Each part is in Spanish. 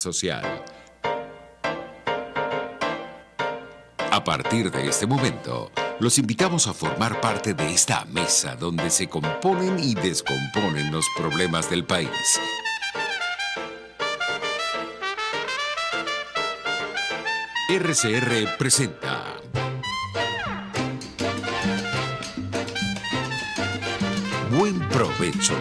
social. A partir de este momento, los invitamos a formar parte de esta mesa donde se componen y descomponen los problemas del país. RCR presenta Buen Provecho.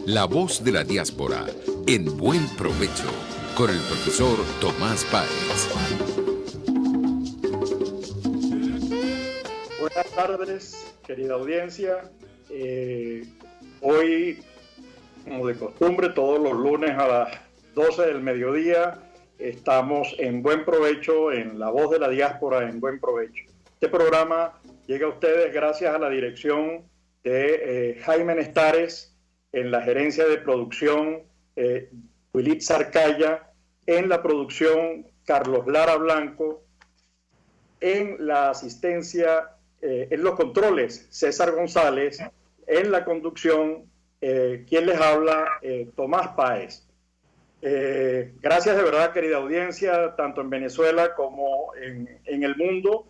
La voz de la diáspora en Buen Provecho con el profesor Tomás Páez. Buenas tardes, querida audiencia. Hoy, como de costumbre, todos los lunes a las 12 del mediodía, estamos en Buen Provecho, en La Voz de la Diáspora en Buen Provecho. Este programa llega a ustedes gracias a la dirección de Jaime Nestares, en la gerencia de producción Willy Zarcaya, en la producción Carlos Lara Blanco, en la asistencia, en los controles César González, en la conducción quien les habla, Tomás Páez. Gracias de verdad, querida audiencia, tanto en Venezuela como en el mundo,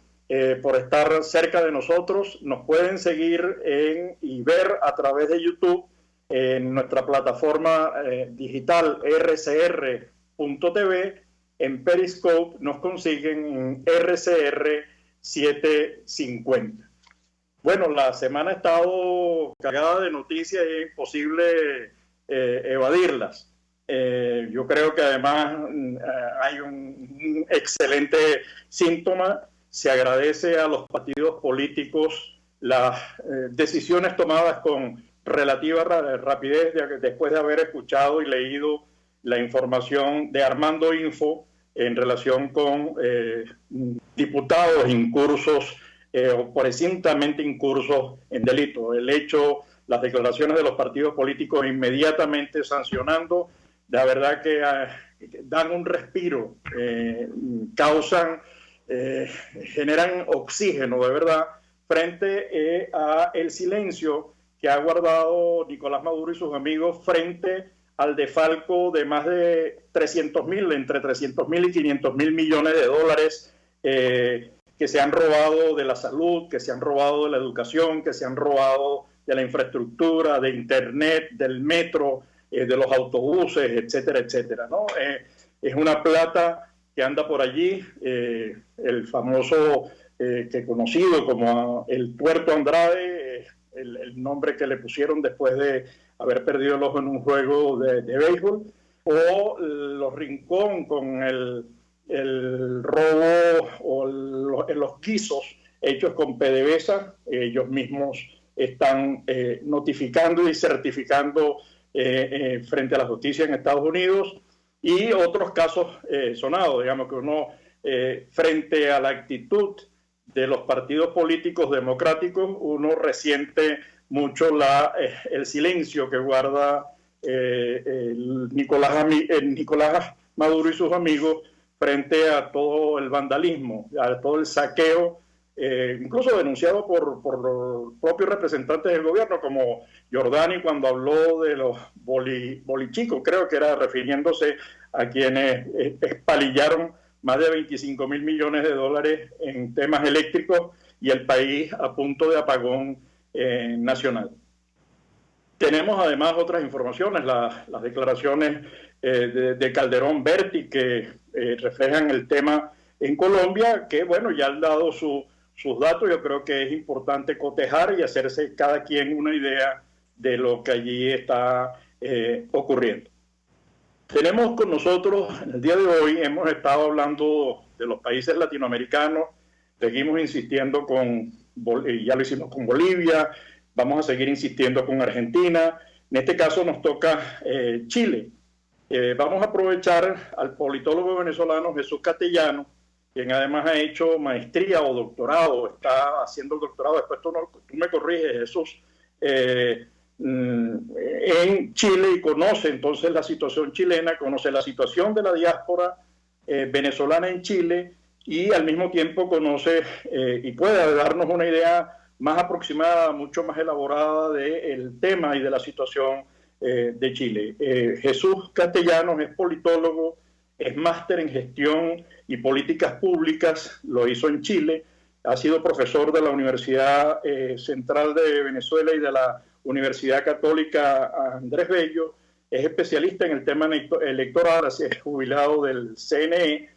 por estar cerca de nosotros. Nos pueden seguir y ver a través de YouTube en nuestra plataforma digital rcr.tv. En Periscope nos consiguen en RCR 750. Bueno, la semana ha estado cargada de noticias y es imposible evadirlas. Yo creo que además hay un excelente síntoma. Se agradece a los partidos políticos las decisiones tomadas con relativa rapidez después de haber escuchado y leído la información de Armando Info en relación con diputados incursos o presuntamente incursos en delito. El hecho, las declaraciones de los partidos políticos inmediatamente sancionando, la verdad que dan un respiro, generan oxígeno de verdad frente a el silencio que ha guardado Nicolás Maduro y sus amigos frente al desfalco de más de entre 300.000 y 500.000 millones de dólares que se han robado de la salud, que se han robado de la educación, que se han robado de la infraestructura, de internet, del metro, de los autobuses, etcétera, etcétera, ¿no? Es una plata que anda por allí, el famoso que conocido como el Puerto Andrade, el nombre que le pusieron después de haber perdido el ojo en un juego de béisbol, o los Rincón con el robo o los guisos hechos con PDVSA. Ellos mismos están notificando y certificando frente a la justicia en Estados Unidos, y otros casos sonados, digamos que uno frente a la actitud de los partidos políticos democráticos, uno resiente mucho el silencio que guarda Nicolás Maduro y sus amigos frente a todo el vandalismo, a todo el saqueo, incluso denunciado por los propios representantes del gobierno, como Giordani cuando habló de los bolichicos, creo que era refiriéndose a quienes espalillaron más de 25.000 millones de dólares en temas eléctricos y el país a punto de apagón nacional. Tenemos además otras informaciones, las declaraciones de Calderón Berti que reflejan el tema en Colombia, que bueno, ya han dado sus datos. Yo creo que es importante cotejar y hacerse cada quien una idea de lo que allí está ocurriendo. Tenemos con nosotros, en el día de hoy, hemos estado hablando de los países latinoamericanos, seguimos insistiendo ya lo hicimos con Bolivia, vamos a seguir insistiendo con Argentina, en este caso nos toca Chile. Vamos a aprovechar al politólogo venezolano Jesús Castellano, quien además ha hecho maestría o doctorado, está haciendo el doctorado, después tú me corriges, Jesús, en Chile, y conoce entonces la situación chilena, conoce la situación de la diáspora venezolana en Chile, y al mismo tiempo conoce y puede darnos una idea más aproximada, mucho más elaborada del tema y de la situación de Chile. Jesús Castellanos es politólogo, es máster en gestión y políticas públicas, lo hizo en Chile, ha sido profesor de la Universidad Central de Venezuela y de la Universidad Católica Andrés Bello, es especialista en el tema electoral, es jubilado del CNE,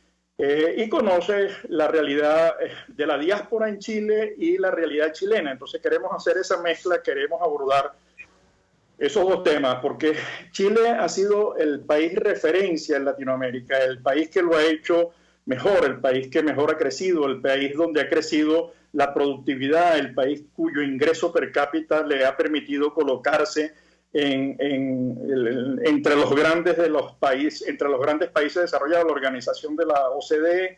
y conoce la realidad de la diáspora en Chile y la realidad chilena. Entonces queremos hacer esa mezcla, queremos abordar esos dos temas, porque Chile ha sido el país referencia en Latinoamérica, el país que lo ha hecho mejor, el país que mejor ha crecido, el país donde ha crecido la productividad, el país cuyo ingreso per cápita le ha permitido colocarse entre los grandes de los países, entre los grandes países desarrollados, la organización de la OCDE.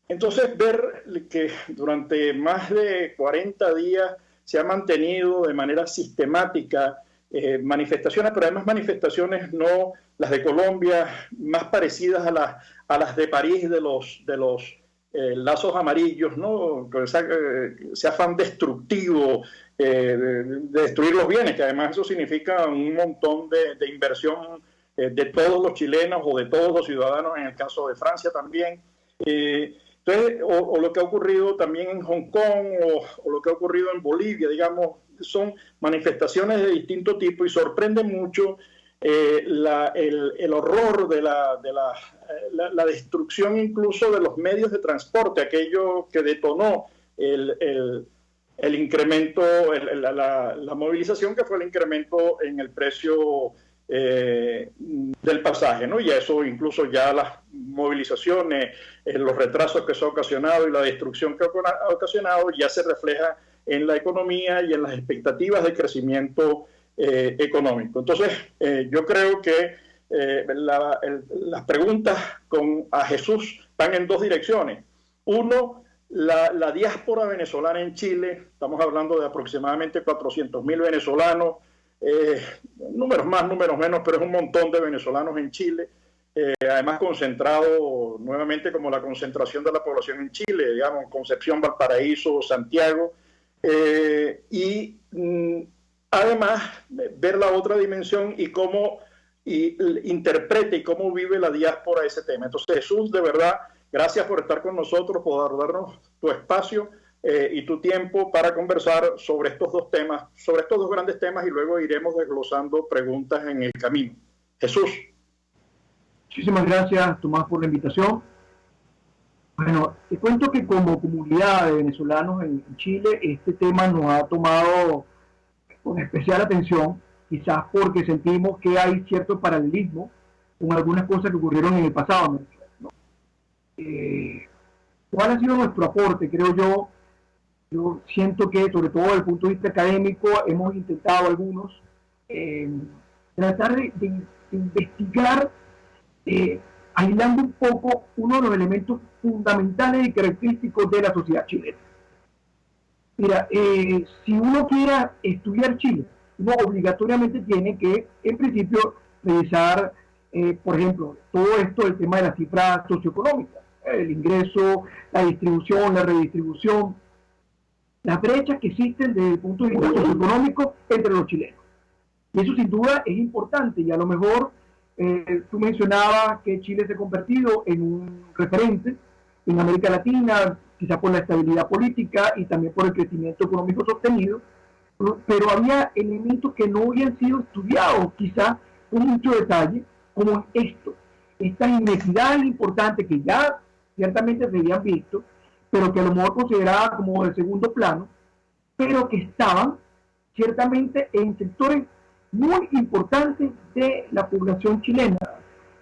Entonces, ver que durante más de 40 días se ha mantenido de manera sistemática manifestaciones, pero además manifestaciones no las de Colombia, más parecidas a las de París, de los lazos amarillos, ¿no? Ese afán destructivo, de destruir los bienes, que además eso significa un montón de inversión de todos los chilenos o de todos los ciudadanos, en el caso de Francia también. Entonces, o lo que ha ocurrido también en Hong Kong, o lo que ha ocurrido en Bolivia, digamos, son manifestaciones de distinto tipo, y sorprende mucho el horror de la destrucción incluso de los medios de transporte, aquello que detonó el incremento, la movilización, que fue el incremento en el precio del pasaje, ¿no? Y eso, incluso ya las movilizaciones, los retrasos que se ha ocasionado y la destrucción que ha ocasionado, ya se refleja en la economía y en las expectativas de crecimiento económico. Entonces, yo creo que las preguntas a Jesús van en dos direcciones. Uno, la diáspora venezolana en Chile, estamos hablando de aproximadamente 400.000 venezolanos, números más, números menos, pero es un montón de venezolanos en Chile, además concentrado nuevamente como la concentración de la población en Chile, digamos, Concepción, Valparaíso, Santiago, y además ver la otra dimensión y cómo interpreta y cómo vive la diáspora ese tema. Entonces, Jesús, de verdad, gracias por estar con nosotros, por darnos tu espacio y tu tiempo para conversar sobre estos dos temas, sobre estos dos grandes temas, y luego iremos desglosando preguntas en el camino. Jesús. Muchísimas gracias, Tomás, por la invitación. Bueno, te cuento que como comunidad de venezolanos en Chile, este tema nos ha tomado con especial atención, quizás porque sentimos que hay cierto paralelismo con algunas cosas que ocurrieron en el pasado, ¿no? ¿Cuál ha sido nuestro aporte? Creo yo siento que, sobre todo desde el punto de vista académico, hemos intentado algunos tratar de investigar, aislando un poco uno de los elementos fundamentales y característicos de la sociedad chilena. Mira, si uno quiera estudiar Chile, uno obligatoriamente tiene que, en principio, revisar, por ejemplo, todo esto, el tema de las cifras socioeconómicas, el ingreso, la distribución, la redistribución, las brechas que existen desde el punto de vista socioeconómico entre los chilenos. Y eso sin duda es importante, y a lo mejor tú mencionabas que Chile se ha convertido en un referente en América Latina, quizá por la estabilidad política y también por el crecimiento económico sostenido, pero había elementos que no habían sido estudiados quizá con mucho detalle, como estas inequidades importantes que ya ciertamente se habían visto, pero que a lo mejor consideraban como de segundo plano, pero que estaban ciertamente en sectores muy importantes de la población chilena.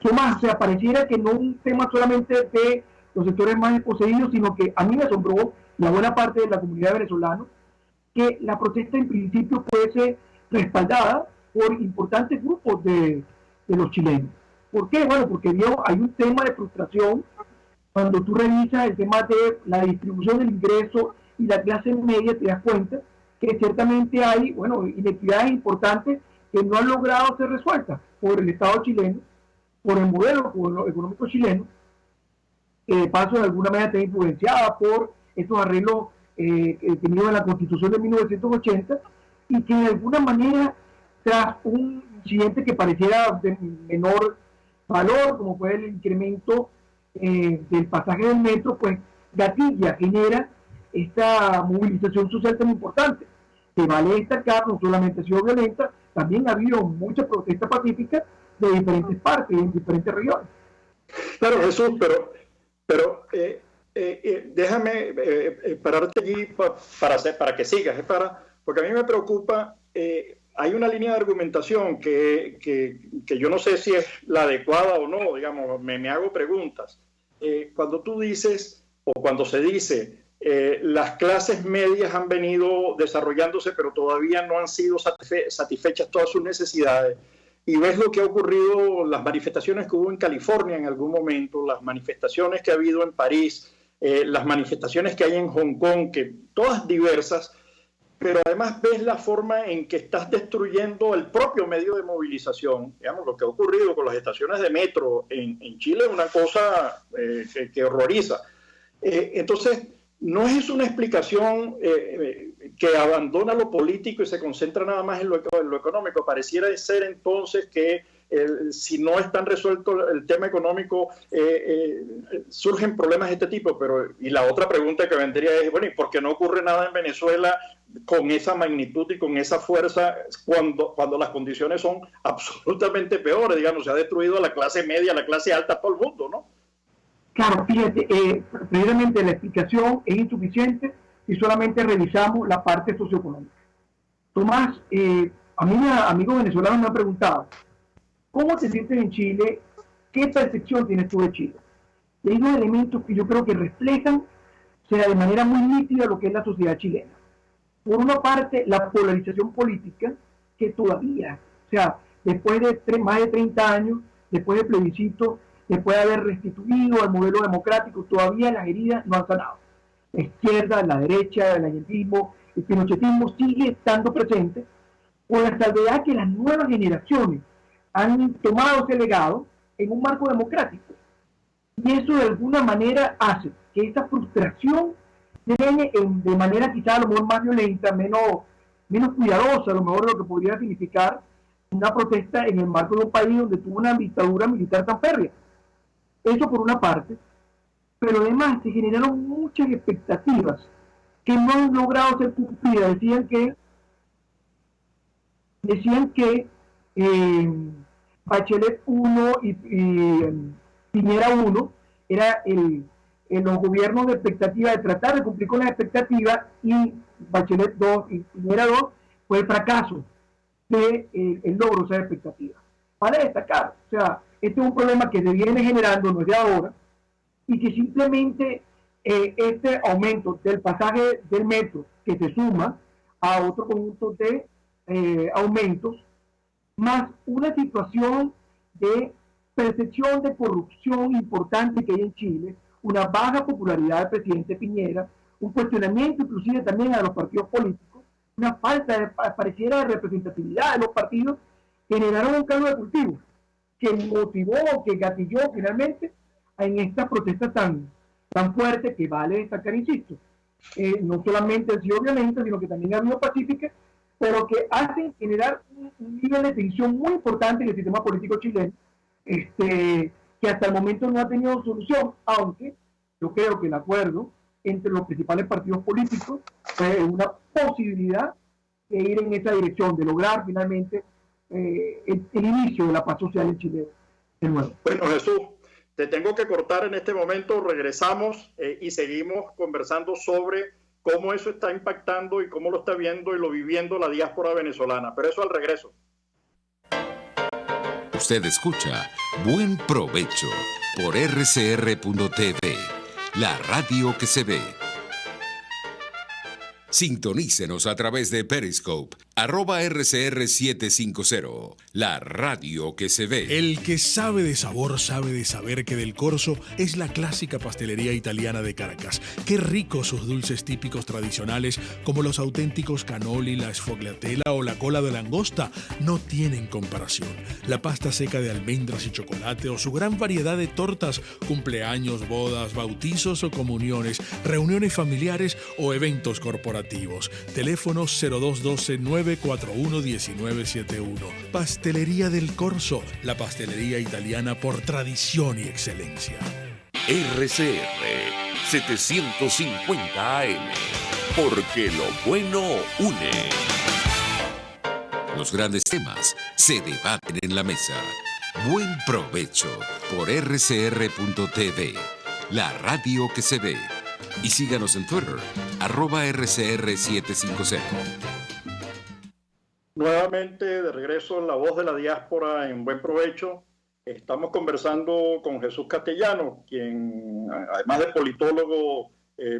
Tomás, o sea, pareciera que no es un tema solamente de los sectores más desposeídos, sino que a mí me asombró, la buena parte de la comunidad venezolana, que la protesta en principio puede ser respaldada por importantes grupos de los chilenos. ¿Por qué? Bueno, porque hay un tema de frustración cuando tú revisas el tema de la distribución del ingreso y la clase media, te das cuenta que ciertamente hay, inequidades importantes que no han logrado ser resueltas por el Estado chileno, por el modelo económico chileno, paso de alguna manera está influenciada por estos arreglos tenidos en la Constitución de 1980 y que de alguna manera, tras un incidente que pareciera de menor valor, como fue el incremento del pasaje del metro, pues gatilla, genera esta movilización social tan importante. Se vale destacar, no solamente ha sido violenta, también ha habido muchas protestas pacíficas de diferentes partes, en diferentes regiones. Claro, Jesús, pero déjame pararte allí para que sigas, porque a mí me preocupa, hay una línea de argumentación que yo no sé si es la adecuada o no, digamos, me hago preguntas. Cuando tú dices, o cuando se dice, las clases medias han venido desarrollándose, pero todavía no han sido satisfechas todas sus necesidades, y ves lo que ha ocurrido, las manifestaciones que hubo en California en algún momento, las manifestaciones que ha habido en París, las manifestaciones que hay en Hong Kong, que todas diversas, pero además ves la forma en que estás destruyendo el propio medio de movilización. Digamos, lo que ha ocurrido con las estaciones de metro en Chile es una cosa que horroriza. Entonces, no es una explicación que abandona lo político y se concentra nada más en lo económico. Pareciera ser entonces que si no es tan resuelto el tema económico, surgen problemas de este tipo. Y la otra pregunta que vendría es, bueno, ¿y por qué no ocurre nada en Venezuela con esa magnitud y con esa fuerza cuando las condiciones son absolutamente peores? Digamos, se ha destruido a la clase media, a la clase alta, todo el mundo, ¿no? Claro, fíjate, precisamente la explicación es insuficiente si solamente revisamos la parte socioeconómica. Tomás, a mí amigos venezolanos me han preguntado, ¿cómo te sientes en Chile? ¿Qué percepción tienes tú de Chile? Y hay dos elementos que yo creo que reflejan, de manera muy nítida lo que es la sociedad chilena. Por una parte, la polarización política, que todavía, después de más de 30 años, después del plebiscito, después de haber restituido al modelo democrático, todavía las heridas no han sanado. La izquierda, la derecha, el ayentismo, el pinochetismo sigue estando presente, con la salvedad que las nuevas generaciones han tomado ese legado en un marco democrático. Y eso de alguna manera hace que esa frustración drene de manera quizá a lo mejor más violenta, menos cuidadosa, a lo mejor de lo que podría significar una protesta en el marco de un país donde tuvo una dictadura militar tan férrea. Eso por una parte, pero además se generaron muchas expectativas que no han logrado ser cumplidas. Decían que Bachelet 1 y Piñera 1 era los gobiernos de expectativa de tratar de cumplir con las expectativas, y Bachelet 2 y Piñera 2 fue el fracaso del logro de esas expectativas. Para destacar, este es un problema que se viene generando, no es de ahora, y que simplemente este aumento del pasaje del metro, que se suma a otro conjunto de aumentos, más una situación de percepción de corrupción importante que hay en Chile, una baja popularidad del presidente Piñera, un cuestionamiento inclusive también a los partidos políticos, una falta pareciera de representatividad de los partidos, generaron un caldo de cultivo que motivó, que gatilló finalmente en esta protesta tan fuerte, que vale destacar, insisto, no solamente han sido violentas, sino que también ha habido pacíficas, pero que hacen generar un nivel de tensión muy importante en el sistema político chileno, que hasta el momento no ha tenido solución, aunque yo creo que el acuerdo entre los principales partidos políticos es una posibilidad de ir en esa dirección, de lograr finalmente el inicio de la paz social en Chile de nuevo. Bueno, Jesús, te tengo que cortar en este momento, regresamos y seguimos conversando sobre cómo eso está impactando y cómo lo está viendo y lo viviendo la diáspora venezolana, pero eso al regreso. Usted escucha Buen Provecho por rcr.tv, la radio que se ve. Sintonícenos a través de Periscope @RCR750, la radio que se ve. El que sabe de sabor sabe de saber que Del Corso es la clásica pastelería italiana de Caracas. Qué ricos sus dulces típicos tradicionales, como los auténticos cannoli, la sfogliatella o la cola de langosta, no tienen comparación. La pasta seca de almendras y chocolate o su gran variedad de tortas, cumpleaños, bodas, bautizos o comuniones, reuniones familiares o eventos corporativos. Teléfono 0212-941-1971. Pastelería Del Corso, la pastelería italiana por tradición y excelencia. RCR 750 AM, porque lo bueno une. Los grandes temas se debaten en la mesa. Buen provecho por rcr.tv, la radio que se ve. Y síganos en Twitter, @RCR750. Nuevamente de regreso en La Voz de la Diáspora en Buen Provecho. Estamos conversando con Jesús Castellano, quien además de politólogo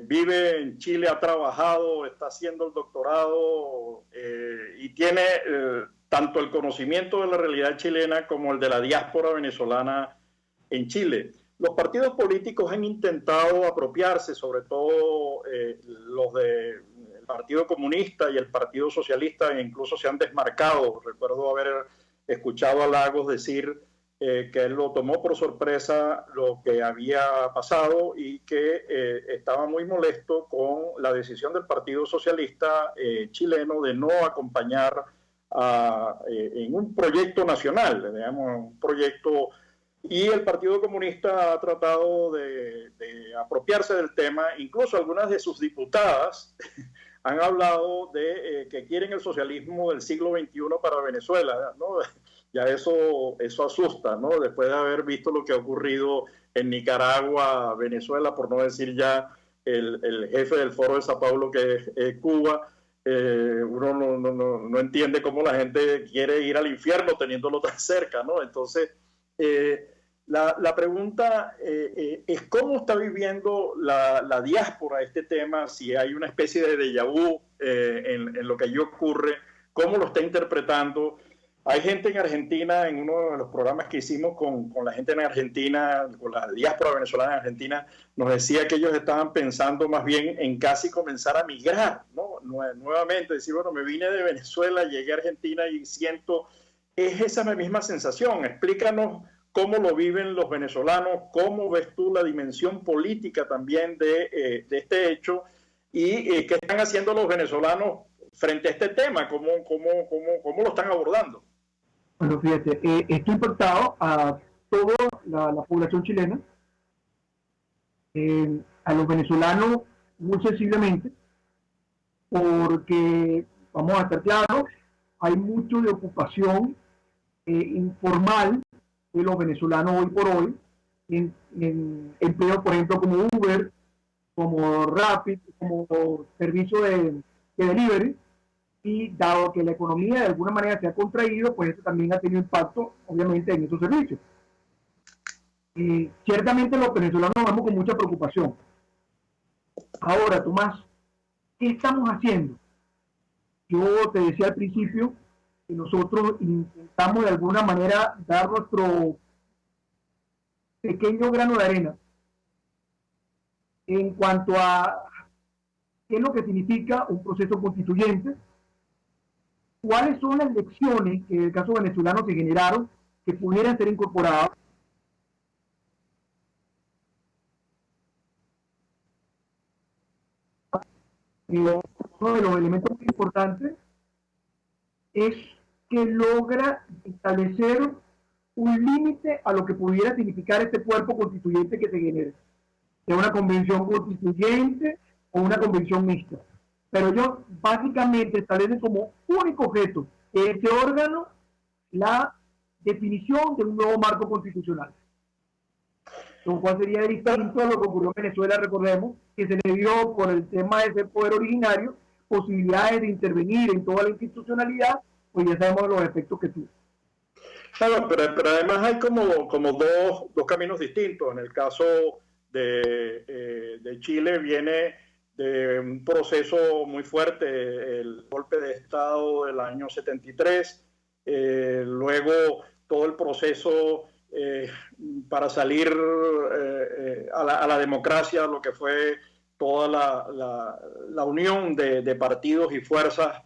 vive en Chile, ha trabajado, está haciendo el doctorado y tiene tanto el conocimiento de la realidad chilena como el de la diáspora venezolana en Chile. Los partidos políticos han intentado apropiarse, sobre todo los del Partido Comunista y el Partido Socialista, e incluso se han desmarcado. Recuerdo haber escuchado a Lagos decir que él lo tomó por sorpresa lo que había pasado y que estaba muy molesto con la decisión del Partido Socialista chileno de no acompañar en un proyecto nacional, digamos, un proyecto. Y el Partido Comunista ha tratado de apropiarse del tema. Incluso algunas de sus diputadas han hablado de que quieren el socialismo del siglo XXI para Venezuela, ¿no? Ya eso asusta, ¿no? Después de haber visto lo que ha ocurrido en Nicaragua, Venezuela, por no decir ya el jefe del Foro de Sao Paulo, que es Cuba. Uno no entiende cómo la gente quiere ir al infierno teniéndolo tan cerca, ¿no? Entonces, la pregunta es cómo está viviendo la diáspora este tema, si hay una especie de déjà vu en lo que allí ocurre, cómo lo está interpretando. Hay gente en Argentina, en uno de los programas que hicimos con la gente en Argentina, con la diáspora venezolana en Argentina, nos decía que ellos estaban pensando más bien en casi comenzar a migrar, ¿no? Nuevamente, decir, bueno, me vine de Venezuela, llegué a Argentina y siento, es esa misma sensación. Explícanos cómo lo viven los venezolanos, cómo ves tú la dimensión política también de este hecho y qué están haciendo los venezolanos frente a este tema, cómo lo están abordando. Bueno, fíjate, esto ha impactado a toda la población chilena, a los venezolanos muy sensiblemente, porque, vamos a estar claros, hay mucho de ocupación informal de los venezolanos hoy por hoy, en empleos, por ejemplo, como Uber, como Rapid, como servicio de delivery. Y dado que la economía de alguna manera se ha contraído, pues eso también ha tenido impacto, obviamente, en esos servicios. Ciertamente los venezolanos nos vemos con mucha preocupación. Ahora, Tomás, ¿qué estamos haciendo? Yo te decía al principio que nosotros intentamos de alguna manera dar nuestro pequeño grano de arena en cuanto a qué es lo que significa un proceso constituyente, cuáles son las lecciones que en el caso venezolano se generaron que pudieran ser incorporadas. Uno de los elementos muy importantes es que logra establecer un límite a lo que pudiera significar este cuerpo constituyente que se genere, sea una convención constituyente o una convención mixta. Pero ellos básicamente establecen como único objeto de ese órgano la definición de un nuevo marco constitucional. Lo cual sería distinto a lo que ocurrió en Venezuela, recordemos, que se le dio por el tema de ese poder originario posibilidades de intervenir en toda la institucionalidad, pues ya sabemos los efectos que tuvo. Claro, pero además hay como dos caminos distintos. En el caso de Chile viene de un proceso muy fuerte, el golpe de Estado del año 73, luego todo el proceso para salir a la democracia, lo que fue toda la unión de partidos y fuerzas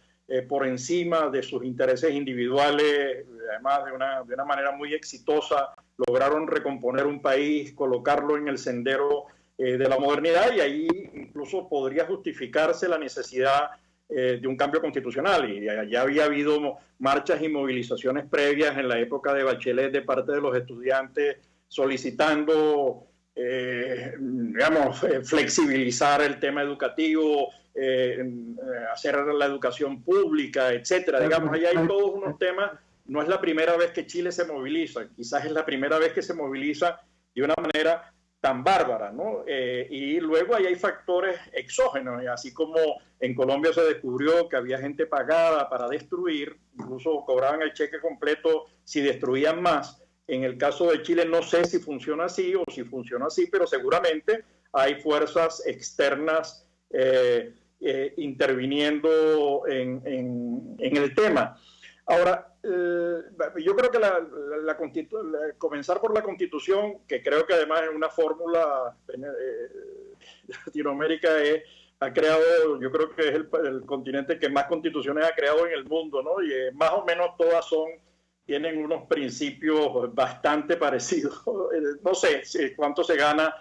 por encima de sus intereses individuales, además de una manera muy exitosa, lograron recomponer un país, colocarlo en el sendero de la modernidad, y ahí incluso podría justificarse la necesidad de un cambio constitucional. Y ya había habido marchas y movilizaciones previas en la época de Bachelet de parte de los estudiantes solicitando flexibilizar el tema educativo, hacer la educación pública, etcétera. Digamos, ahí hay todos unos temas. No es la primera vez que Chile se moviliza, quizás es la primera vez que se moviliza de una manera tan bárbara, ¿no? Y luego ahí hay factores exógenos, así como en Colombia se descubrió que había gente pagada para destruir, incluso cobraban el cheque completo si destruían más. En el caso de Chile no sé si funciona así o si funciona así, pero seguramente hay fuerzas externas interviniendo en el tema. Ahora, yo creo que comenzar por la Constitución, que creo que además es una fórmula, Latinoamérica ha creado, yo creo que es el continente que más constituciones ha creado en el mundo, ¿no? Y más o menos todas tienen unos principios bastante parecidos. No sé cuánto se gana,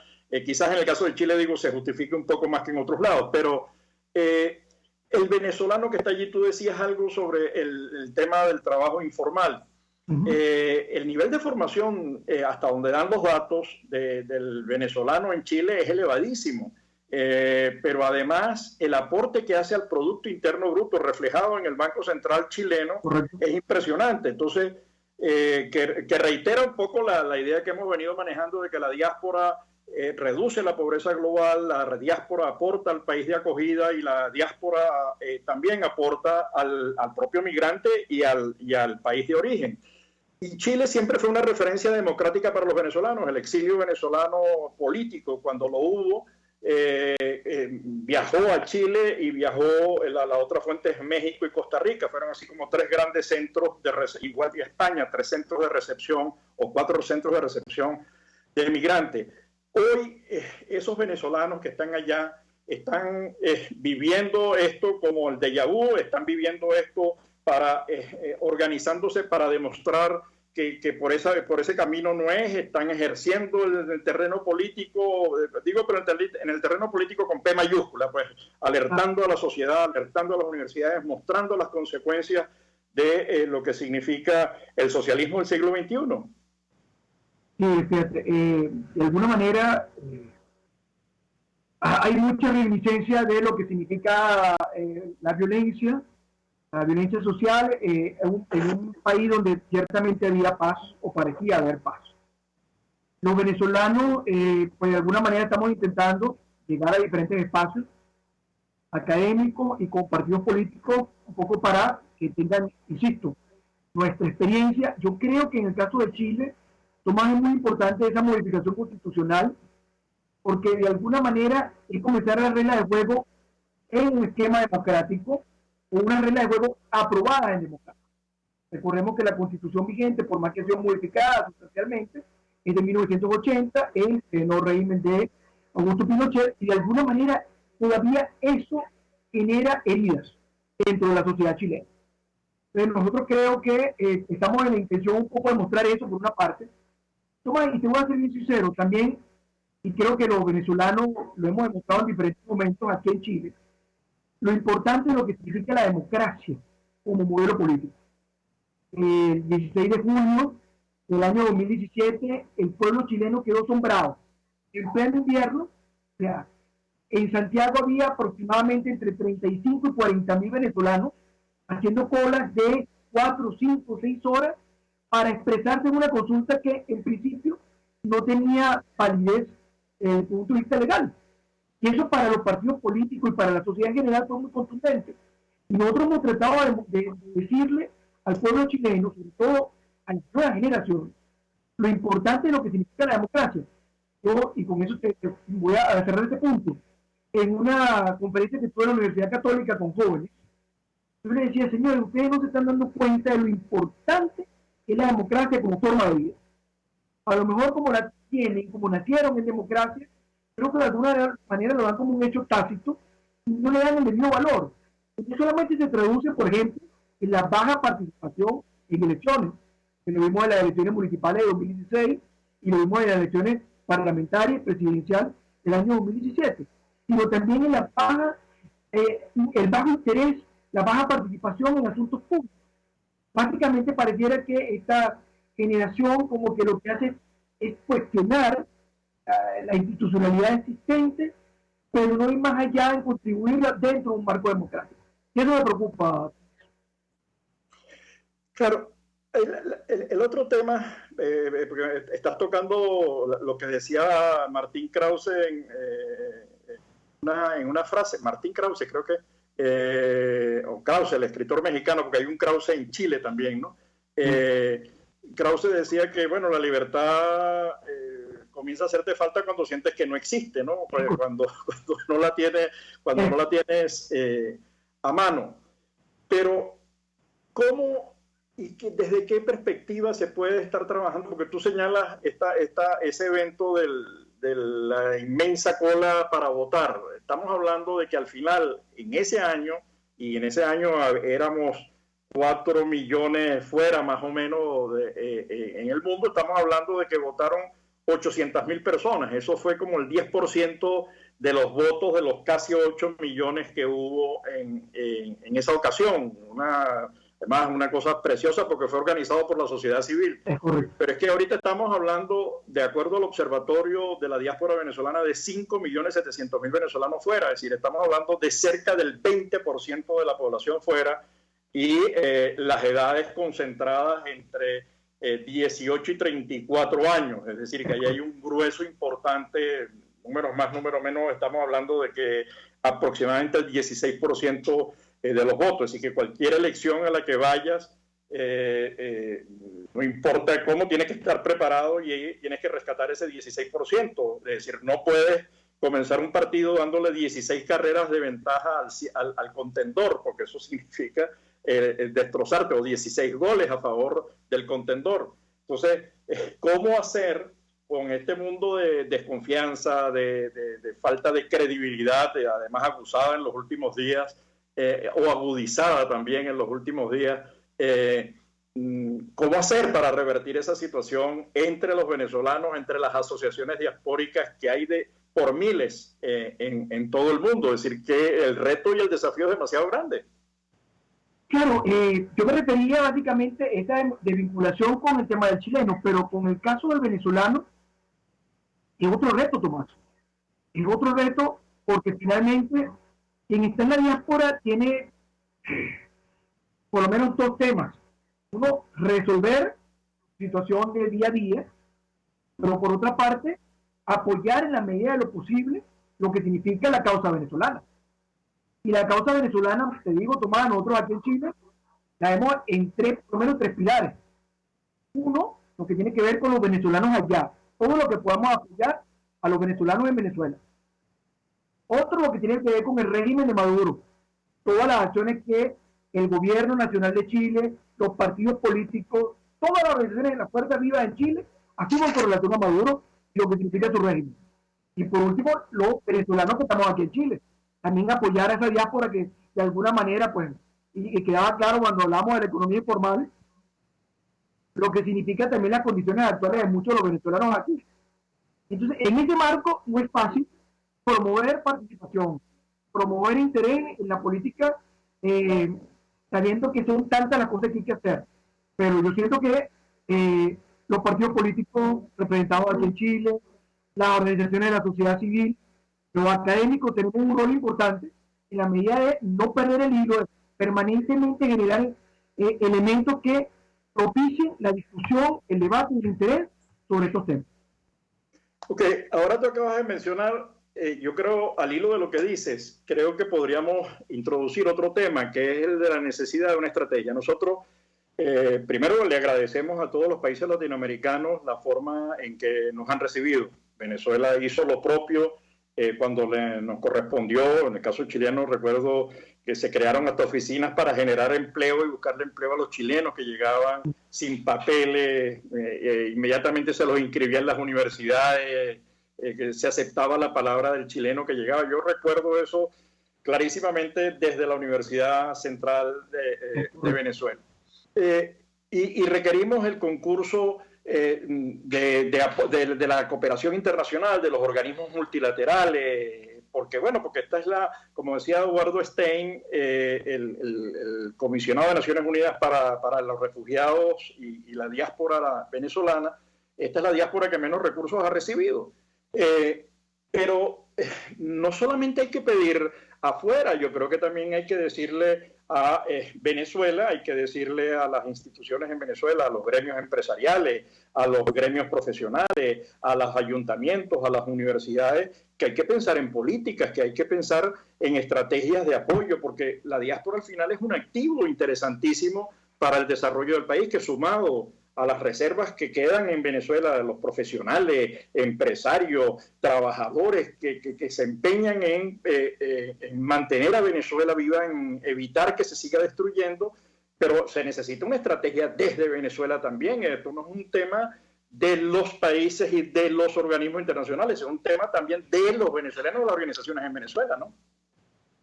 quizás en el caso de Chile, digo, se justifique un poco más que en otros lados, pero el venezolano que está allí, tú decías algo sobre el tema del trabajo informal. Uh-huh. El nivel de formación, hasta donde dan los datos del venezolano en Chile, es elevadísimo. Pero además el aporte que hace al Producto Interno Bruto reflejado en el Banco Central chileno es impresionante. Entonces, que reitera un poco la idea que hemos venido manejando de que la diáspora reduce la pobreza global, la diáspora aporta al país de acogida y la diáspora también aporta al propio migrante y al país de origen. Y Chile siempre fue una referencia democrática para los venezolanos. El exilio venezolano político, cuando lo hubo, viajó a Chile y viajó, la otra fuente es México y Costa Rica. Fueron así como tres grandes centros, igual que España, 3 centros de recepción o 4 centros de recepción de migrantes. Hoy esos venezolanos que están allá están viviendo esto como el déjà vu, están viviendo esto organizándose para demostrar que por ese camino no es, están ejerciendo el terreno político, digo, pero en el terreno político con P mayúscula, pues alertando a la sociedad, alertando a las universidades, mostrando las consecuencias de lo que significa el socialismo del siglo XXI. Sí, fíjate, de alguna manera hay mucha reminiscencia de lo que significa la violencia social en un país donde ciertamente había paz o parecía haber paz. Los venezolanos, pues de alguna manera estamos intentando llegar a diferentes espacios académicos y con partidos políticos un poco para que tengan, insisto, nuestra experiencia. Yo creo que en el caso de Chile, Tomás, es muy importante esa modificación constitucional, porque de alguna manera es comenzar las reglas de juego en un esquema democrático, o una regla de juego aprobada en democracia. Recordemos que la constitución vigente, por más que sea modificada sustancialmente, es de 1980, el no régimen de Augusto Pinochet, y de alguna manera todavía eso genera heridas dentro de la sociedad chilena. Entonces nosotros creo que estamos en la intención un poco de mostrar eso por una parte. Tomás, y te voy a ser bien sincero también, y creo que los venezolanos lo hemos demostrado en diferentes momentos aquí en Chile, lo importante es lo que significa la democracia como modelo político. El 16 de junio del año 2017, el pueblo chileno quedó asombrado. En pleno invierno, o sea, en Santiago había aproximadamente entre 35 y 40 mil venezolanos haciendo colas de 4, 5, 6 horas para expresarse en una consulta que en principio no tenía validez desde el punto de vista legal. Y eso para los partidos políticos y para la sociedad en general fue muy contundente. Y nosotros hemos tratado de decirle al pueblo chileno, sobre todo a la nueva generación, lo importante de lo que significa la democracia. Yo, y con eso voy a cerrar este punto, en una conferencia que tuve en la Universidad Católica con jóvenes. Yo les decía, señores, ustedes no se están dando cuenta de lo importante que es la democracia como forma de vida. A lo mejor como la tienen, como nacieron en democracia, creo que de alguna manera lo dan como un hecho tácito y no le dan el debido valor. Porque solamente se traduce, por ejemplo, en la baja participación en elecciones, que lo vimos en las elecciones municipales de 2016 y lo vimos en las elecciones parlamentarias y presidenciales del año 2017, sino también en la baja, el bajo interés, la baja participación en asuntos públicos. Básicamente pareciera que esta generación como que lo que hace es cuestionar la institucionalidad existente, pero no ir más allá en contribuir dentro de un marco democrático. Y eso me preocupa. Claro, el otro tema, porque estás tocando lo que decía Martín Krause en una frase, Martín Krause creo que, o Krause, el escritor mexicano, porque hay un Krause en Chile también, ¿no? Krause decía que, bueno, la libertad comienza a hacerte falta cuando sientes que no existe, ¿no? Cuando no la tienes a mano. Pero, ¿cómo y desde qué perspectiva se puede estar trabajando? Porque tú señalas ese evento de la inmensa cola para votar. Estamos hablando de que al final, en ese año éramos 4 millones fuera más o menos en el mundo, estamos hablando de que votaron 800.000 personas. Eso fue como el 10% de los votos de los casi 8 millones que hubo en esa ocasión. Además, una cosa preciosa porque fue organizado por la sociedad civil. Pero es que ahorita estamos hablando, de acuerdo al Observatorio de la Diáspora Venezolana, de 5.700.000 venezolanos fuera. Es decir, estamos hablando de cerca del 20% de la población fuera y las edades concentradas entre 18 y 34 años. Es decir, que ahí hay un grueso importante, números más, números menos, estamos hablando de que aproximadamente el 16% de los votos. Así que cualquier elección a la que vayas, no importa cómo, tienes que estar preparado y tienes que rescatar ese 16%. Es decir, no puedes comenzar un partido dándole 16 carreras de ventaja al contendor, porque eso significa destrozarte, o 16 goles a favor del contendor. Entonces, ¿cómo hacer con este mundo de desconfianza, de falta de credibilidad, además acusada en los últimos días, o agudizada también en los últimos días, ¿cómo hacer para revertir esa situación entre los venezolanos, entre las asociaciones diaspóricas que hay por miles en todo el mundo? Es decir, que el reto y el desafío es demasiado grande. Claro, yo me refería básicamente a esta de vinculación con el tema del chileno, pero con el caso del venezolano es otro reto, Tomás. Es otro reto porque finalmente quien está en la diáspora tiene por lo menos 2 temas. Uno, resolver situación de día a día, pero por otra parte, apoyar en la medida de lo posible lo que significa la causa venezolana. Y la causa venezolana, te digo, Tomás, nosotros aquí en Chile la vemos en por lo menos 3 pilares. Uno, lo que tiene que ver con los venezolanos allá, todo lo que podamos apoyar a los venezolanos en Venezuela. Otro, lo que tiene que ver con el régimen de Maduro, todas las acciones que el gobierno nacional de Chile, los partidos políticos, todas las organizaciones de la fuerza viva en Chile asumen con relación a Maduro y lo que significa su régimen. Y por último, los venezolanos que estamos aquí en Chile, también apoyar a esa diáspora que de alguna manera, pues, y quedaba claro cuando hablamos de la economía informal, lo que significa también las condiciones actuales de muchos de los venezolanos aquí. Entonces, en ese marco no es fácil promover participación, promover interés en la política, sabiendo que son tantas las cosas que hay que hacer. Pero yo siento que los partidos políticos representados aquí en Chile, las organizaciones de la sociedad civil, los académicos tenemos un rol importante en la medida de no perder el hilo, de permanentemente generar elementos que propicien la discusión, el debate y el interés sobre estos temas. Ok, ahora tú acabas de mencionar, yo creo, al hilo de lo que dices, creo que podríamos introducir otro tema, que es el de la necesidad de una estrategia. Nosotros, primero, le agradecemos a todos los países latinoamericanos la forma en que nos han recibido. Venezuela hizo lo propio cuando nos correspondió, en el caso chileno recuerdo que se crearon hasta oficinas para generar empleo y buscarle empleo a los chilenos que llegaban sin papeles, inmediatamente se los inscribía en las universidades, que se aceptaba la palabra del chileno que llegaba. Yo recuerdo eso clarísimamente desde la Universidad Central de Venezuela. Y requerimos el concurso de la cooperación internacional, de los organismos multilaterales, porque esta es como decía Eduardo Stein, el comisionado de Naciones Unidas para los refugiados y la diáspora venezolana. Esta es la diáspora que menos recursos ha recibido. Pero no solamente hay que pedir afuera, yo creo que también hay que decirle a Venezuela, hay que decirle a las instituciones en Venezuela, a los gremios empresariales, a los gremios profesionales, a los ayuntamientos, a las universidades, que hay que pensar en políticas, que hay que pensar en estrategias de apoyo, porque la diáspora al final es un activo interesantísimo para el desarrollo del país, que sumado a las reservas que quedan en Venezuela de los profesionales, empresarios, trabajadores que se empeñan en mantener a Venezuela viva, en evitar que se siga destruyendo, pero se necesita una estrategia desde Venezuela también. Esto no es un tema de los países y de los organismos internacionales, es un tema también de los venezolanos, de las organizaciones en Venezuela, ¿no?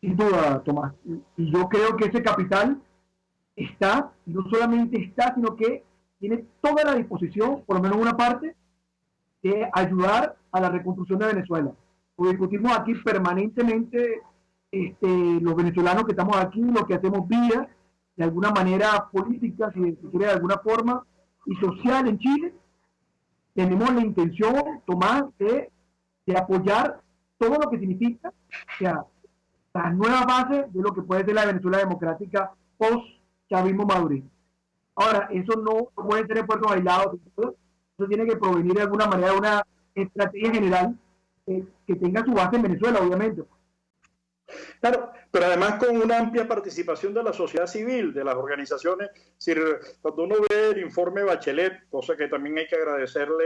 Sin duda, Tomás. Y yo creo que ese capital está, y no solamente está, sino que tiene toda la disposición, por lo menos una parte, de ayudar a la reconstrucción de Venezuela. Lo discutimos aquí permanentemente, los venezolanos que estamos aquí, lo que hacemos vía, de alguna manera política, si se quiere de alguna forma, y social en Chile, tenemos la intención, Tomás, de apoyar todo lo que significa, o sea, la nueva base de lo que puede ser la Venezuela democrática post-chavismo madurismo. Ahora, eso no puede ser en puertos aislados, eso tiene que provenir de alguna manera de una estrategia general que tenga su base en Venezuela, obviamente. Claro, pero además con una amplia participación de la sociedad civil, de las organizaciones. Es decir, cuando uno ve el informe Bachelet, cosa que también hay que agradecerle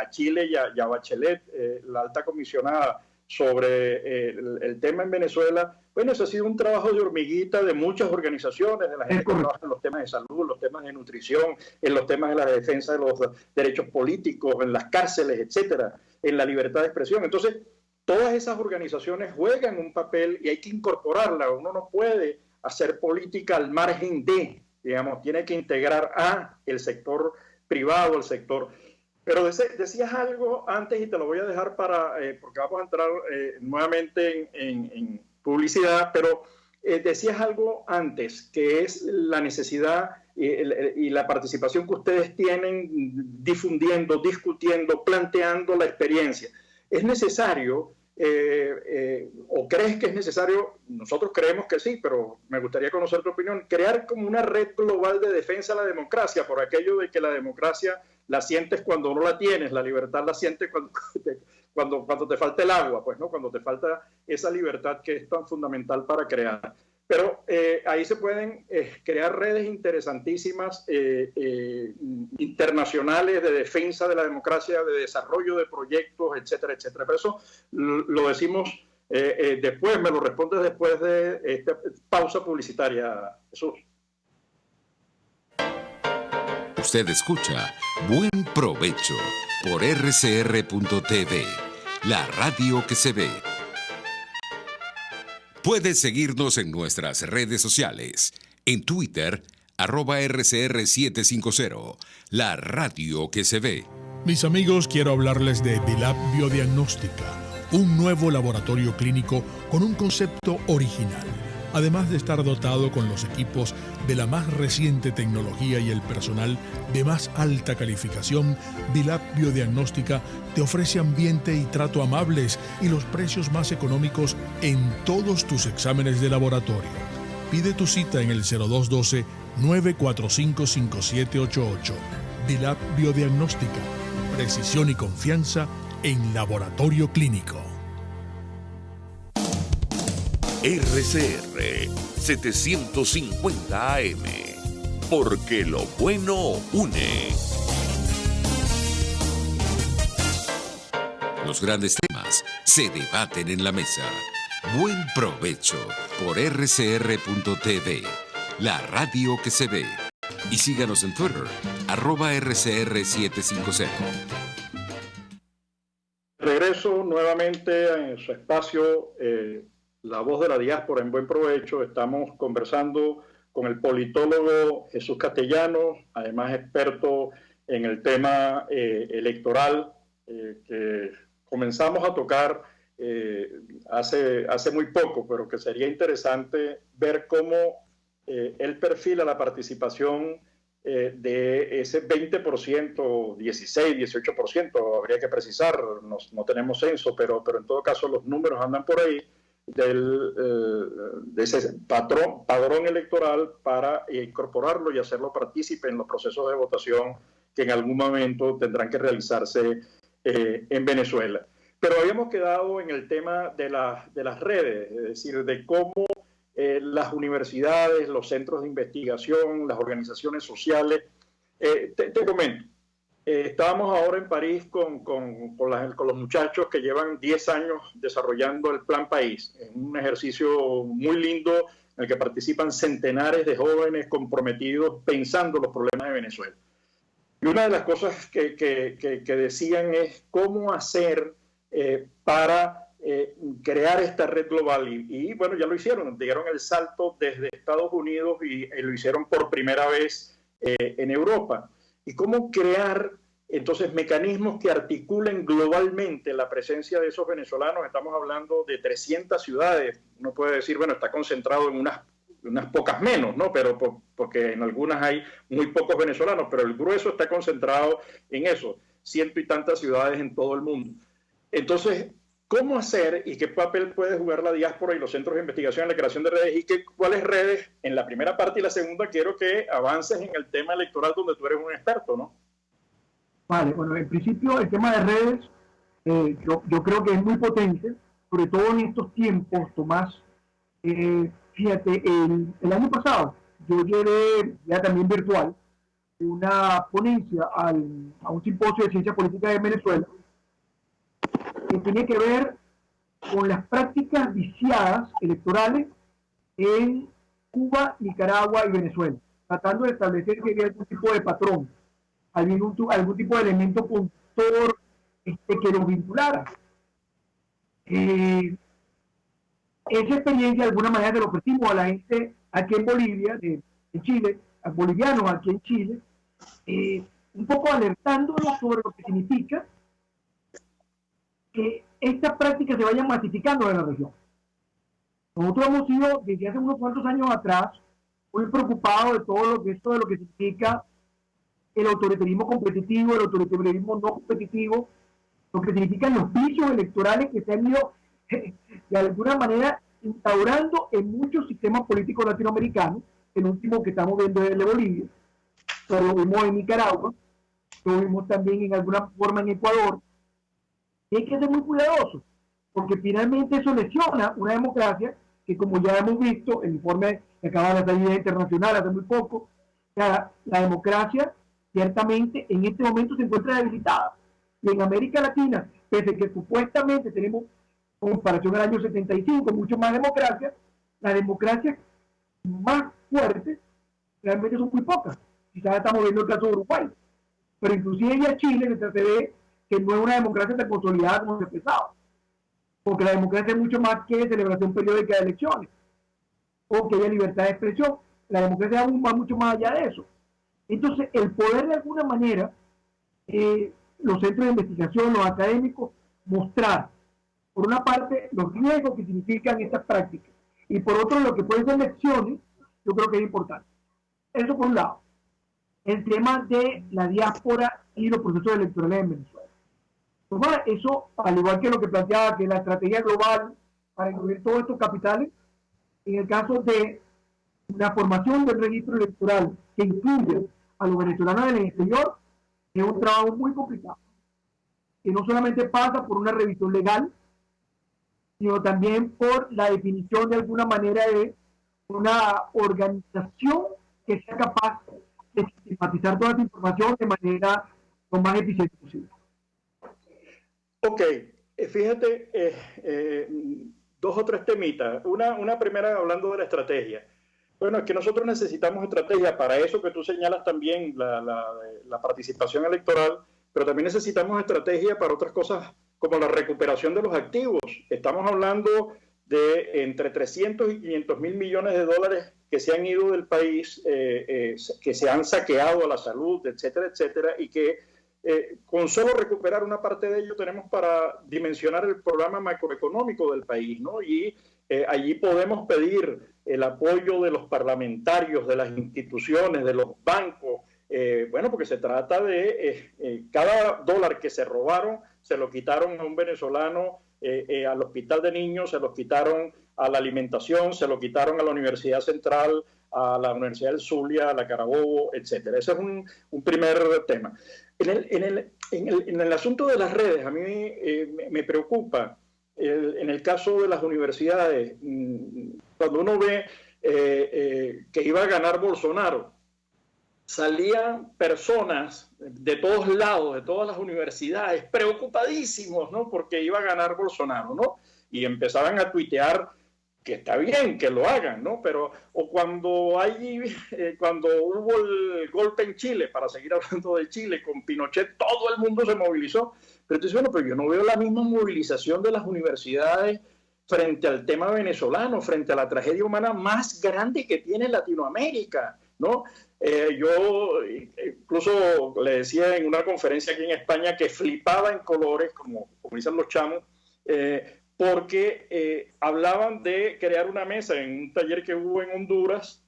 a Chile y a Bachelet, la alta comisionada, sobre el tema en Venezuela, bueno, eso ha sido un trabajo de hormiguita de muchas organizaciones, de la gente que trabaja en los temas de salud, los temas de nutrición, en los temas de la defensa de los derechos políticos, en las cárceles, etcétera, en la libertad de expresión. Entonces, todas esas organizaciones juegan un papel y hay que incorporarla. Uno no puede hacer política al margen de, digamos, tiene que integrar a el sector privado, el sector. Pero decías algo antes y te lo voy a dejar porque vamos a entrar nuevamente en publicidad, pero decías algo antes, que es la necesidad y la participación que ustedes tienen difundiendo, discutiendo, planteando la experiencia. ¿Es necesario o crees que es necesario? Nosotros creemos que sí, pero me gustaría conocer tu opinión, crear como una red global de defensa de la democracia, por aquello de que la democracia la sientes cuando no la tienes, la libertad la sientes cuando te falta el agua, pues, ¿no? Cuando te falta esa libertad que es tan fundamental para crear. Pero ahí se pueden crear redes interesantísimas internacionales de defensa de la democracia, de desarrollo de proyectos, etcétera, etcétera. Pero eso lo decimos después, me lo respondes después de esta pausa publicitaria, Jesús. Usted escucha Buen Provecho por rcr.tv, la radio que se ve. Puedes seguirnos en nuestras redes sociales. En Twitter, @RCR750, la radio que se ve. Mis amigos, quiero hablarles de Dilab Biodiagnóstica, un nuevo laboratorio clínico con un concepto original. Además de estar dotado con los equipos de la más reciente tecnología y el personal de más alta calificación, Dilab Biodiagnóstica te ofrece ambiente y trato amables y los precios más económicos en todos tus exámenes de laboratorio. Pide tu cita en el 0212-945-5788. Dilab Biodiagnóstica, precisión y confianza en laboratorio clínico. RCR 750 AM, porque lo bueno une. los grandes temas se debaten en la mesa. Buen provecho por rcr.tv, la radio que se ve. Y síganos en Twitter, @RCR750. Regreso nuevamente en su espacio, La Voz de la Diáspora en Buen Provecho. Estamos conversando con el politólogo Jesús Castellanos, además experto en el tema electoral, que comenzamos a tocar hace muy poco, pero que sería interesante ver cómo él perfila la participación de ese 20%, 16, 18%, habría que precisar, no tenemos censo, pero en todo caso los números andan por ahí, de ese padrón electoral para incorporarlo y hacerlo partícipe en los procesos de votación que en algún momento tendrán que realizarse en Venezuela. Pero habíamos quedado en el tema de las redes, es decir, de cómo las universidades, los centros de investigación, las organizaciones sociales. Te comento, estábamos ahora en París con los muchachos que llevan 10 años desarrollando el Plan País. Es un ejercicio muy lindo en el que participan centenares de jóvenes comprometidos pensando los problemas de Venezuela. Y una de las cosas que decían es cómo hacer para crear esta red global. Y bueno, ya lo hicieron, dieron el salto desde Estados Unidos y lo hicieron por primera vez en Europa. Y cómo crear entonces mecanismos que articulen globalmente la presencia de esos venezolanos. Estamos hablando de 300 ciudades. Uno puede decir, bueno, está concentrado en unas pocas menos, ¿no? Pero porque en algunas hay muy pocos venezolanos, pero el grueso está concentrado en eso, 100 y tantas ciudades en todo el mundo. Entonces, ¿cómo hacer y qué papel puede jugar la diáspora y los centros de investigación en la creación de redes? ¿Y cuáles redes? En la primera parte y la segunda quiero que avances en el tema electoral donde tú eres un experto, ¿no? Vale, bueno, en principio el tema de redes yo creo que es muy potente, sobre todo en estos tiempos, Tomás. Fíjate, el año pasado yo llevé, ya también virtual, una ponencia a un simposio de ciencia política de Venezuela que tiene que ver con las prácticas viciadas electorales en Cuba, Nicaragua y Venezuela, tratando de establecer que había algún tipo de patrón, algún tipo de elemento conductor que los vinculara. Esa experiencia de alguna manera se lo ofrecimos a la gente aquí en Bolivia, en Chile, a bolivianos aquí en Chile, un poco alertándolos sobre lo que significa que estas prácticas se vayan masificando en la región. Nosotros hemos sido, desde hace unos cuantos años atrás, muy preocupados de todo lo que significa el autoritarismo competitivo, el autoritarismo no competitivo, lo que significan los vicios electorales que se han ido de alguna manera instaurando en muchos sistemas políticos latinoamericanos. El último que estamos viendo es el de Bolivia, pero lo vimos en Nicaragua, lo vimos también en alguna forma en Ecuador. Y hay que ser muy cuidadosos, porque finalmente eso lesiona una democracia que, como ya hemos visto, el informe que acaba de salir internacional hace muy poco, la democracia ciertamente en este momento se encuentra debilitada. Y en América Latina, pese a que supuestamente tenemos, en comparación al año 75, mucho más democracia, las democracias más fuertes realmente son muy pocas. Quizás estamos viendo el caso de Uruguay, pero inclusive ya Chile se ve que no es una democracia tan consolidada como se pensaba, porque la democracia es mucho más que celebración periódica de elecciones o que haya libertad de expresión. La democracia aún va mucho más allá de eso. Entonces, el poder de alguna manera, los centros de investigación, los académicos, mostrar, por una parte, los riesgos que significan estas prácticas, y por otro, lo que pueden ser lecciones, yo creo que es importante. Eso por un lado. El tema de la diáspora y los procesos electorales en Venezuela. Pues bueno, eso, al igual que lo que planteaba, que la estrategia global para incluir todos estos capitales, en el caso de la formación del registro electoral que incluye a los venezolanos en el exterior, es un trabajo muy complicado, que no solamente pasa por una revisión legal, sino también por la definición de alguna manera de una organización que sea capaz de sistematizar toda esta información de manera lo más eficiente posible. Ok, fíjate, dos o tres temitas. Una primera hablando de la estrategia. Bueno, es que nosotros necesitamos estrategia para eso que tú señalas también, la participación electoral, pero también necesitamos estrategia para otras cosas como la recuperación de los activos. Estamos hablando de entre 300 y 500 mil millones de dólares que se han ido del país, que se han saqueado a la salud, etcétera, etcétera, y que con solo recuperar una parte de ello tenemos para dimensionar el programa macroeconómico del país, ¿no? Y allí podemos pedir el apoyo de los parlamentarios, de las instituciones, de los bancos, bueno, porque se trata de cada dólar que se robaron, se lo quitaron a un venezolano, al hospital de niños, se lo quitaron a la alimentación, se lo quitaron a la Universidad Central, a la Universidad del Zulia, a la Carabobo, etcétera. Ese es un primer tema. En el asunto de las redes, a mí me preocupa en el caso de las universidades, cuando uno ve que iba a ganar Bolsonaro, salían personas de todos lados, de todas las universidades, preocupadísimos, ¿no? Porque iba a ganar Bolsonaro, ¿no? Y empezaban a tuitear que está bien que lo hagan, ¿no? Pero, o cuando hubo el golpe en Chile, para seguir hablando de Chile, con Pinochet, todo el mundo se movilizó. Pero entonces, bueno, pero yo no veo la misma movilización de las universidades frente al tema venezolano, frente a la tragedia humana más grande que tiene Latinoamérica, ¿no? Yo incluso le decía en una conferencia aquí en España que flipaba en colores, como dicen los chamos, porque hablaban de crear una mesa en un taller que hubo en Honduras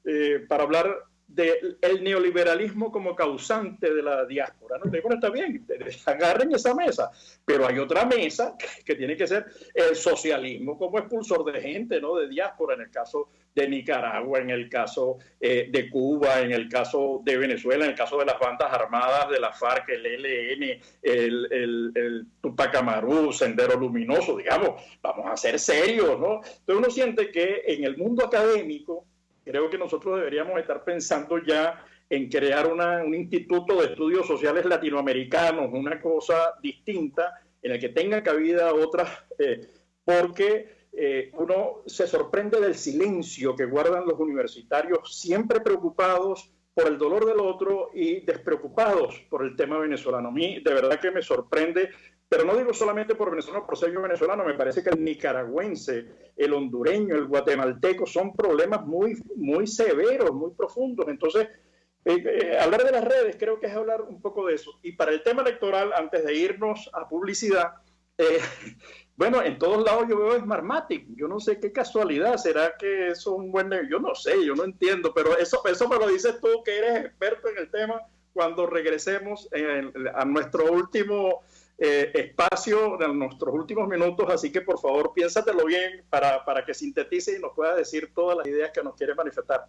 para hablar del neoliberalismo como causante de la diáspora, ¿no? Bueno, está bien, agarren esa mesa, pero hay otra mesa que tiene que ser el socialismo como expulsor de gente, ¿no? De diáspora, en el caso de Nicaragua, en el caso de Cuba, en el caso de Venezuela, en el caso de las bandas armadas de la FARC, el ELN, el Tupac Amaru, Sendero Luminoso, digamos, vamos a ser serios, ¿no? Entonces uno siente que en el mundo académico, creo que nosotros deberíamos estar pensando ya en crear un instituto de estudios sociales latinoamericanos, una cosa distinta en la que tenga cabida otras, porque uno se sorprende del silencio que guardan los universitarios, siempre preocupados por el dolor del otro y despreocupados por el tema venezolano. A mí de verdad que me sorprende. Pero no digo solamente por venezolano, por ser yo venezolano, me parece que el nicaragüense, el hondureño, el guatemalteco son problemas muy, muy severos, muy profundos. Entonces, hablar de las redes creo que es hablar un poco de eso. Y para el tema electoral, antes de irnos a publicidad, bueno, en todos lados yo veo Smartmatic. Yo no sé qué casualidad, ¿será que eso es un buen negocio? Yo no sé, yo no entiendo, pero eso me lo dices tú que eres experto en el tema cuando regresemos a nuestro último espacio de nuestros últimos minutos, así que por favor piénsatelo bien para que sintetice y nos pueda decir todas las ideas que nos quiere manifestar.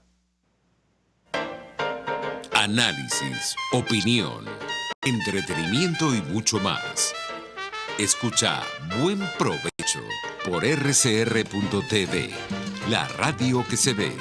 Análisis, opinión, entretenimiento y mucho más. Escucha Buen Provecho por rcr.tv, la radio que se ve.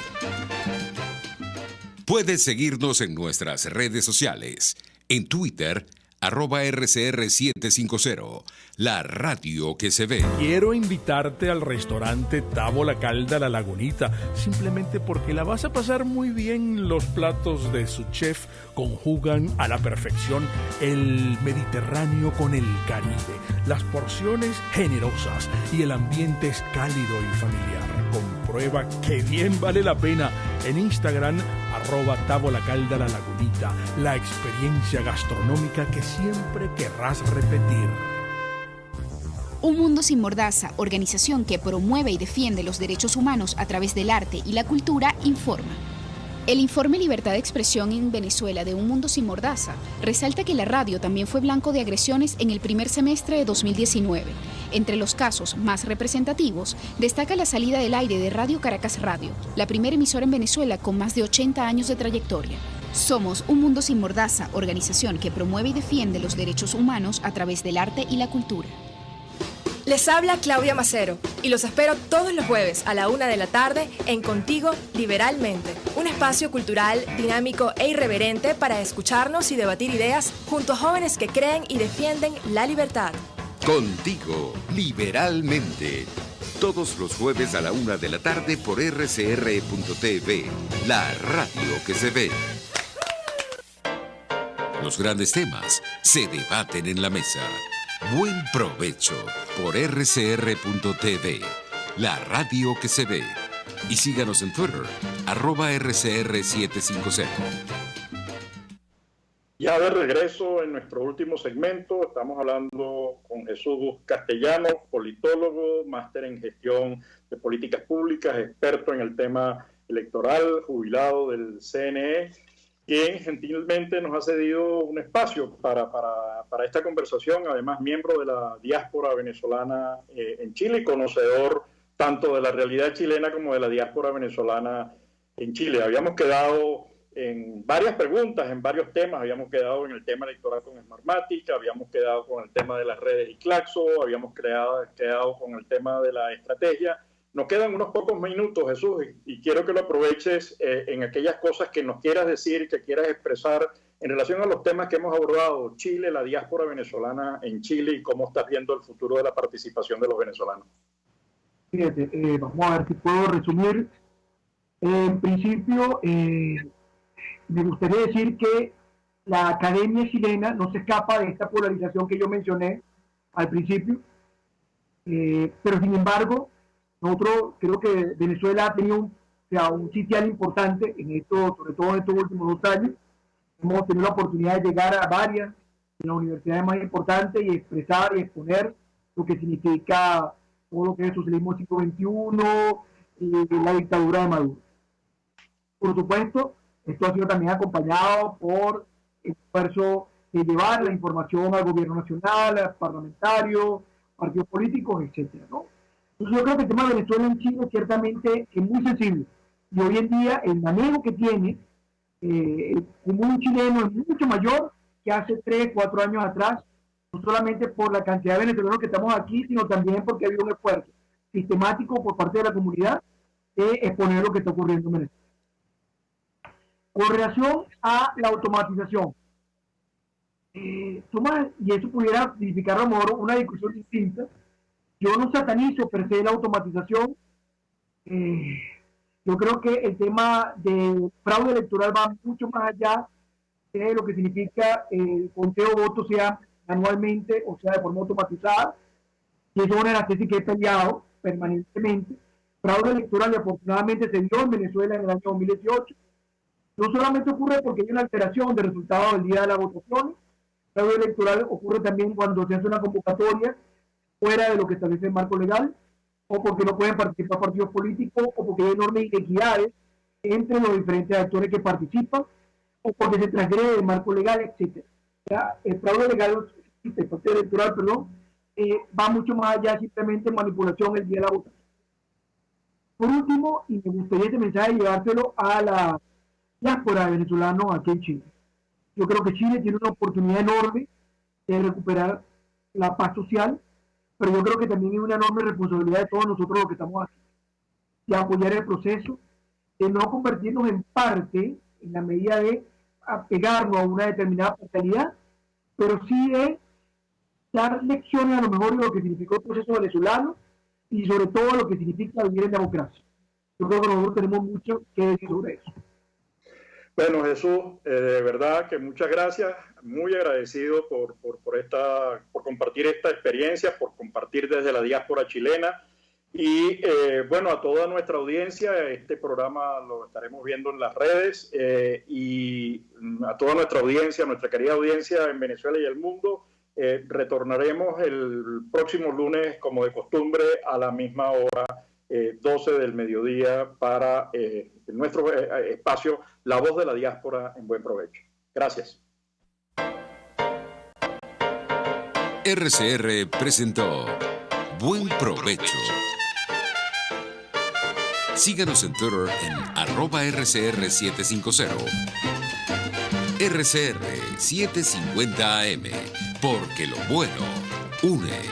Puedes seguirnos en nuestras redes sociales, en Twitter, @RCR750, la radio que se ve. Quiero invitarte al restaurante Távola Calda La Lagunita, simplemente porque la vas a pasar muy bien. Los platos de su chef conjugan a la perfección el Mediterráneo con el Caribe, las porciones generosas y el ambiente es cálido y familiar. Comprueba que bien vale la pena en Instagram, @Távola Calda La Lagunita, la experiencia gastronómica que siempre querrás repetir. Un Mundo Sin Mordaza, organización que promueve y defiende los derechos humanos a través del arte y la cultura, informa. El informe Libertad de Expresión en Venezuela de Un Mundo Sin Mordaza resalta que la radio también fue blanco de agresiones en el primer semestre de 2019. Entre los casos más representativos, destaca la salida del aire de Radio Caracas Radio, la primera emisora en Venezuela con más de 80 años de trayectoria. Somos Un Mundo Sin Mordaza, organización que promueve y defiende los derechos humanos a través del arte y la cultura. Les habla Claudia Macero y los espero todos los jueves a la 1 de la tarde en Contigo Liberalmente, un espacio cultural, dinámico e irreverente para escucharnos y debatir ideas junto a jóvenes que creen y defienden la libertad. Contigo, liberalmente. Todos los jueves a la 1 de la tarde por rcr.tv, la radio que se ve. Los grandes temas se debaten en la mesa. Buen provecho por rcr.tv, la radio que se ve. Y síganos en Twitter, @rcr750. Ya de regreso en nuestro último segmento, estamos hablando con Jesús Castellanos, politólogo, máster en gestión de políticas públicas, experto en el tema electoral, jubilado del CNE, quien gentilmente nos ha cedido un espacio para esta conversación, además miembro de la diáspora venezolana en Chile y conocedor tanto de la realidad chilena como de la diáspora venezolana en Chile. Habíamos quedado en varias preguntas, en varios temas. Habíamos quedado en el tema electoral con Smartmatic, habíamos quedado con el tema de las redes y Claxo, habíamos quedado con el tema de la estrategia. Nos quedan unos pocos minutos, Jesús, y quiero que lo aproveches en aquellas cosas que nos quieras decir, que quieras expresar en relación a los temas que hemos abordado, Chile, la diáspora venezolana en Chile y cómo estás viendo el futuro de la participación de los venezolanos. Fíjate, vamos a ver si puedo resumir. En principio, me gustaría decir que la academia chilena no se escapa de esta polarización que yo mencioné al principio, pero sin embargo, nosotros creo que Venezuela ha tenido un sitial importante en esto, sobre todo en estos últimos 2 años. Hemos tenido la oportunidad de llegar a varias de las universidades más importantes y expresar y exponer lo que significa todo lo que es el socialismo del siglo XXI y la dictadura de Maduro. Por supuesto, esto ha sido también acompañado por el esfuerzo de llevar la información al gobierno nacional, a parlamentarios, partidos políticos, etcétera, ¿no? Entonces yo creo que el tema de Venezuela en Chile ciertamente es muy sensible. Y hoy en día el manejo que tiene como un chileno es mucho mayor que hace 3, 4 años atrás, no solamente por la cantidad de venezolanos que estamos aquí, sino también porque ha habido un esfuerzo sistemático por parte de la comunidad de exponer lo que está ocurriendo en Venezuela. Con relación a la automatización, Tomás, y eso pudiera significar a lo mejor una discusión distinta. Yo no satanizo per se la automatización. Yo creo que el tema del fraude electoral va mucho más allá de lo que significa el conteo de votos, sea manualmente o sea de forma automatizada. Y eso es una tesis que he peleado permanentemente. Fraude electoral, y afortunadamente se dio en Venezuela en el año 2018. No solamente ocurre porque hay una alteración de resultados del día de la votación. Fraude electoral ocurre también cuando se hace una convocatoria fuera de lo que establece el marco legal, o porque no pueden participar partidos políticos, o porque hay enormes inequidades entre los diferentes actores que participan, o porque se transgrede el marco legal, etc. El fraude legal, el fraude electoral, perdón, va mucho más allá simplemente manipulación el día de la votación. Por último, y me gustaría este mensaje llevárselo a la diáspora de venezolanos aquí en Chile. Yo creo que Chile tiene una oportunidad enorme de recuperar la paz social, pero yo creo que también hay una enorme responsabilidad de todos nosotros los que estamos aquí, de apoyar el proceso, de no convertirnos en parte, en la medida de apegarnos a una determinada mentalidad, pero sí de dar lecciones a lo mejor de lo que significó el proceso venezolano y sobre todo lo que significa vivir en democracia. Yo creo que nosotros tenemos mucho que decir sobre eso. Bueno, Jesús, de verdad que muchas gracias, muy agradecido por compartir esta experiencia, por compartir desde la diáspora chilena y bueno, a toda nuestra audiencia, este programa lo estaremos viendo en las redes y a toda nuestra audiencia, nuestra querida audiencia en Venezuela y el mundo, retornaremos el próximo lunes como de costumbre a la misma hora, 12 del mediodía para nuestro espacio La Voz de la Diáspora en Buen Provecho. Gracias. RCR presentó Buen Provecho. Síganos en Twitter en @RCR750. RCR 750 AM, porque lo bueno une.